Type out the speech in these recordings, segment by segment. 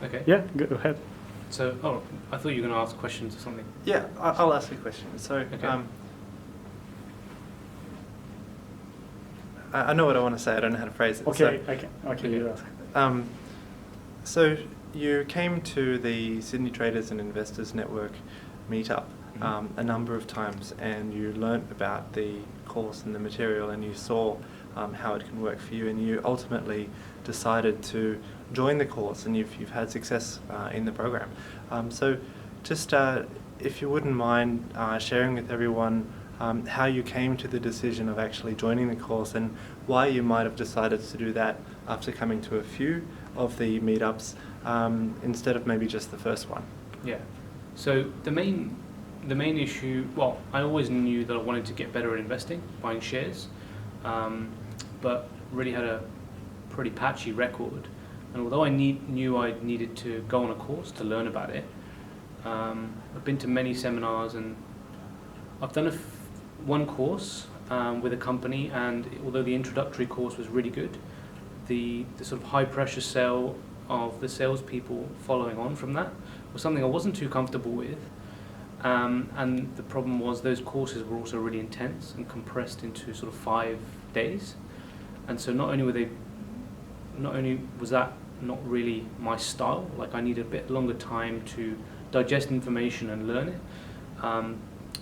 Okay. Yeah, go ahead. So, I thought you were going to ask questions or something. Yeah, I'll ask a question. So, Okay. I know what I want to say. I don't know how to phrase it. Okay, So, I can. Okay, you ask. So you came to the Sydney Traders and Investors Network meetup a number of times, and you learnt about the course and the material, and you saw how it can work for you, and you ultimately decided to join the course, and you've had success in the program. So just if you wouldn't mind sharing with everyone how you came to the decision of actually joining the course, and why you might have decided to do that after coming to a few of the meetups instead of maybe just the first one. Yeah. So the main issue, well, I always knew that I wanted to get better at investing, buying shares, but really had a pretty patchy record. And although I knew I needed to go on a course to learn about it, I've been to many seminars, and I've done one course with a company, and although the introductory course was really good, the sort of high pressure sell of the salespeople following on from that was something I wasn't too comfortable with. And the problem was those courses were also really intense and compressed into sort of 5 days. And so not only was that not really my style, like I needed a bit longer time to digest information and learn it.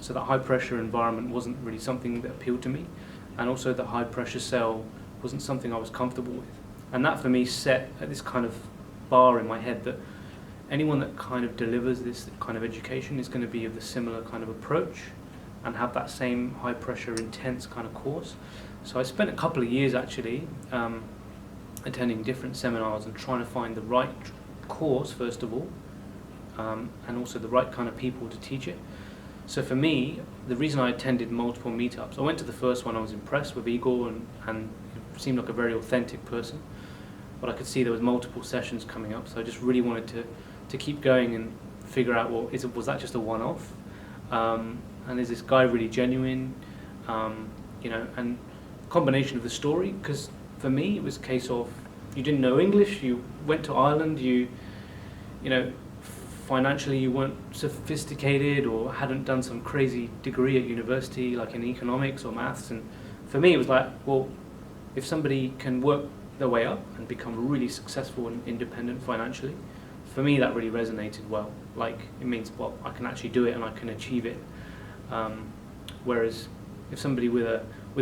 So that high pressure environment wasn't really something that appealed to me. And also the high pressure sell wasn't something I was comfortable with. And that for me set this kind of bar in my head that anyone that kind of delivers this kind of education is going to be of the similar kind of approach and have that same high pressure, intense kind of course. So I spent a couple of years actually attending different seminars and trying to find the right course first of all, and also the right kind of people to teach it. So for me, the reason I attended multiple meetups, I went to the first one, I was impressed with Igor and he seemed like a very authentic person, but I could see there was multiple sessions coming up, so I just really wanted to keep going and figure out, well, was that just a one-off? And is this guy really genuine? And combination of the story, because for me it was a case of you didn't know English, you went to Ireland, financially you weren't sophisticated or hadn't done some crazy degree at university like in economics or maths, and for me it was like, well, if somebody can work their way up and become really successful and independent financially, for me that really resonated well. Like it means, well, I can actually do it and I can achieve it. Whereas if somebody with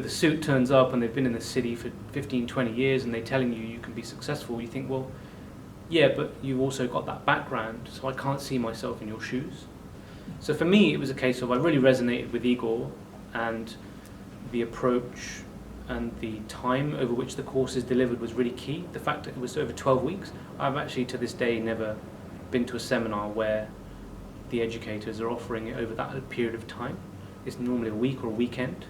a suit turns up and they've been in the city for 15, 20 years and they're telling you can be successful, you think, well, yeah, but you've also got that background, so I can't see myself in your shoes. So for me, it was a case of I really resonated with Igor, and the approach and the time over which the course is delivered was really key. The fact that it was over 12 weeks, I've actually to this day never been to a seminar where the educators are offering it over that period of time. It's normally a week or a weekend.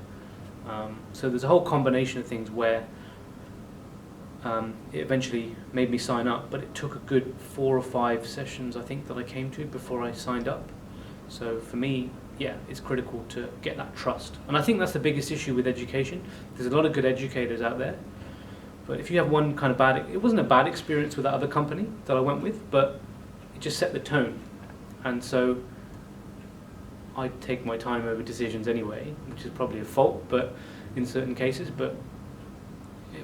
So there's a whole combination of things where it eventually made me sign up, but it took a good 4 or 5 sessions, I think, that I came to before I signed up. So for me, yeah, it's critical to get that trust. And I think that's the biggest issue with education. There's a lot of good educators out there, but if you have one kind of it wasn't a bad experience with that other company that I went with, but it just set the tone. And so I take my time over decisions anyway, which is probably a fault, but in certain cases, but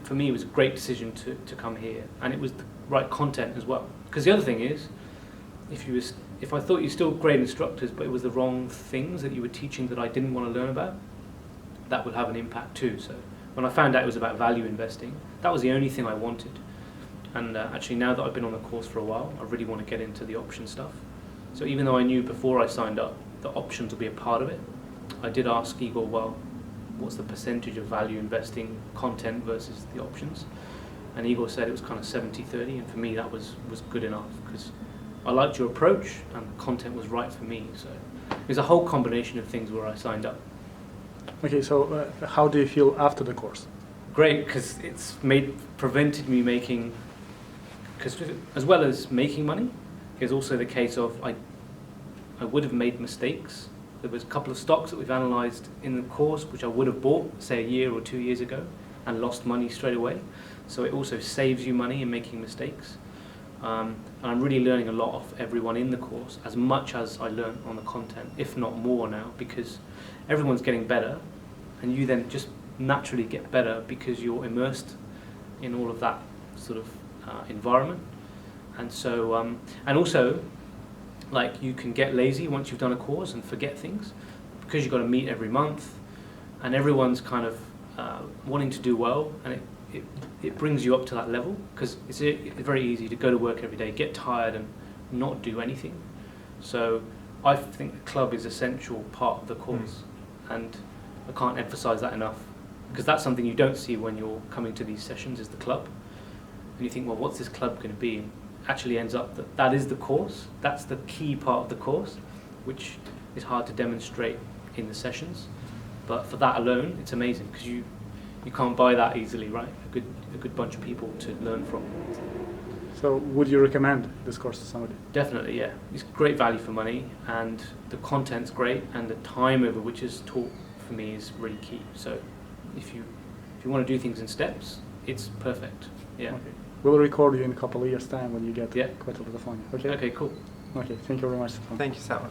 for me it was a great decision to come here, and it was the right content as well. Because the other thing is, if I thought you're still great instructors, but it was the wrong things that you were teaching that I didn't want to learn about, that would have an impact too. So when I found out it was about value investing, that was the only thing I wanted. And actually now that I've been on the course for a while, I really want to get into the option stuff. So even though I knew before I signed up the options will be a part of it, I did ask Igor, well, what's the percentage of value investing content versus the options? And Igor said it was kind of 70-30, and for me that was good enough, because I liked your approach and the content was right for me. So there's a whole combination of things where I signed up. Okay, so how do you feel after the course? Great, because it's prevented me making, because as well as making money, it's also the case of I would have made mistakes. There was a couple of stocks that we've analysed in the course which I would have bought, say, a year or 2 years ago, and lost money straight away. So it also saves you money in making mistakes. And I'm really learning a lot off everyone in the course, as much as I learn on the content, if not more now, because everyone's getting better, and you then just naturally get better because you're immersed in all of that sort of environment. And so, and also, like, you can get lazy once you've done a course and forget things, because you've got to meet every month, and everyone's kind of wanting to do well, and it brings you up to that level, because it's very easy to go to work every day, get tired and not do anything. So I think the club is an essential part of the course, and I can't emphasize that enough, because that's something you don't see when you're coming to these sessions, is the club. And you think, well, what's this club going to be? And actually ends up that is the course. That's the key part of the course, which is hard to demonstrate in the sessions. But for that alone, it's amazing, because you can't buy that easily, right? A good bunch of people to learn from. So would you recommend this course to somebody? Definitely, yeah. It's great value for money, and the content's great, and the time over which is taught for me is really key. So if you want to do things in steps, it's perfect. Yeah. Okay. We'll record you in a couple of years' time when you get Yeah. quite a lot of money. Okay. Okay, cool. Okay. Thank you very much. Satwant. Thank you, Satwant.